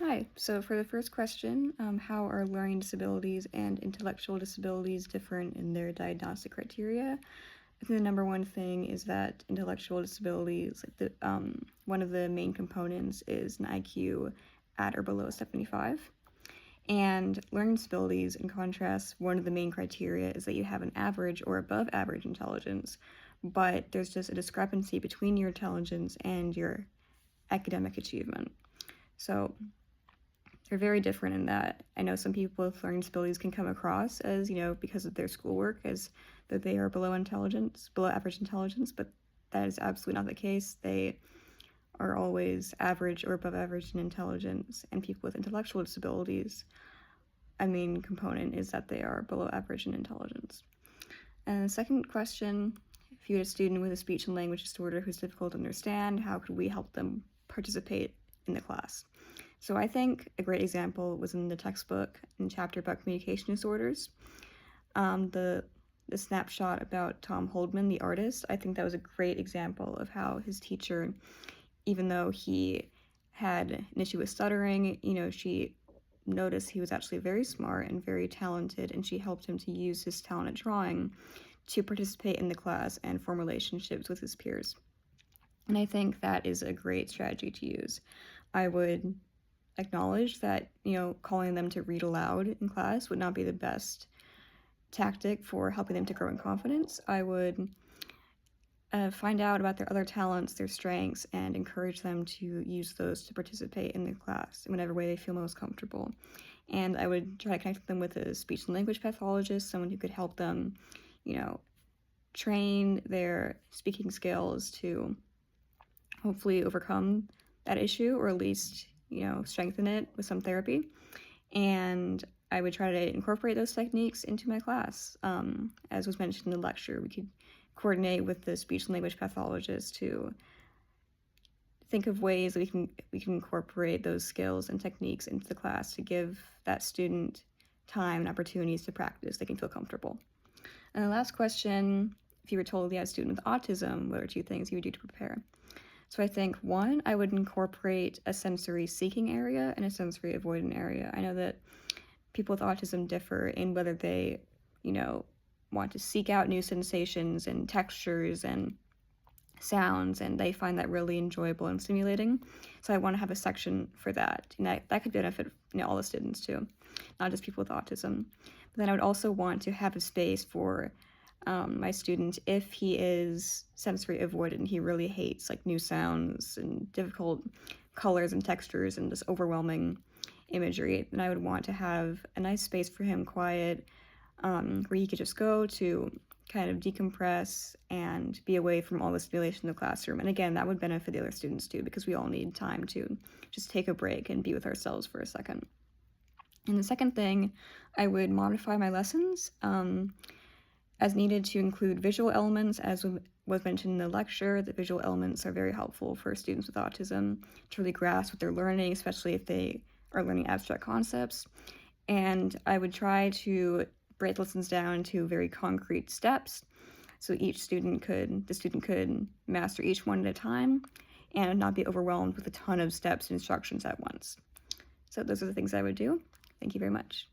Hi, so for the first question, how are learning disabilities and intellectual disabilities different in their diagnostic criteria? I think the number one thing is that intellectual disabilities, one of the main components is an IQ at or below 75. And learning disabilities, in contrast, one of the main criteria is that you have an average or above average intelligence, but there's just a discrepancy between your intelligence and your academic achievement. So they're very different in that I know some people with learning disabilities can come across as, because of their schoolwork, as that they are below average intelligence, but that is absolutely not the case. They are always average or above average in intelligence, and people with intellectual disabilities, a main component is that they are below average in intelligence. And the second question, if you had a student with a speech and language disorder who's difficult to understand, how could we help them participate in the class? So I think a great example was in the textbook in chapter about communication disorders. The snapshot about Tom Holdman, the artist, I think that was a great example of how his teacher, even though he had an issue with stuttering, she noticed he was actually very smart and very talented, and she helped him to use his talent at drawing to participate in the class and form relationships with his peers. And I think that is a great strategy to use. I would acknowledge that, calling them to read aloud in class would not be the best tactic for helping them to grow in confidence. I would find out about their other talents, their strengths, and encourage them to use those to participate in the class in whatever way they feel most comfortable. And I would try to connect them with a speech and language pathologist, someone who could help them, train their speaking skills to hopefully overcome that issue, or at least, strengthen it with some therapy. And I would try to incorporate those techniques into my class. As was mentioned in the lecture, we could coordinate with the speech and language pathologist to think of ways that we can incorporate those skills and techniques into the class to give that student time and opportunities to practice. They can feel comfortable. And the last question, if you were told you had a student with autism, what are two things you would do to prepare? So I think, one, I would incorporate a sensory seeking area and a sensory avoidant area. I know that people with autism differ in whether they, want to seek out new sensations and textures and sounds, and they find that really enjoyable and stimulating. So I want to have a section for that. And that could benefit, all the students too, not just people with autism. But then I would also want to have a space for my student, if he is sensory avoidant and he really hates like new sounds and difficult colors and textures and just overwhelming imagery, then I would want to have a nice space for him, quiet, where he could just go to kind of decompress and be away from all the stimulation in the classroom. And again, that would benefit the other students too, because we all need time to just take a break and be with ourselves for a second. And the second thing, I would modify my lessons as needed to include visual elements. As was mentioned in the lecture, the visual elements are very helpful for students with autism to really grasp what they're learning, especially if they are learning abstract concepts. And I would try to break lessons down into very concrete steps, so the student could master each one at a time and not be overwhelmed with a ton of steps and instructions at once. So those are the things I would do. Thank you very much.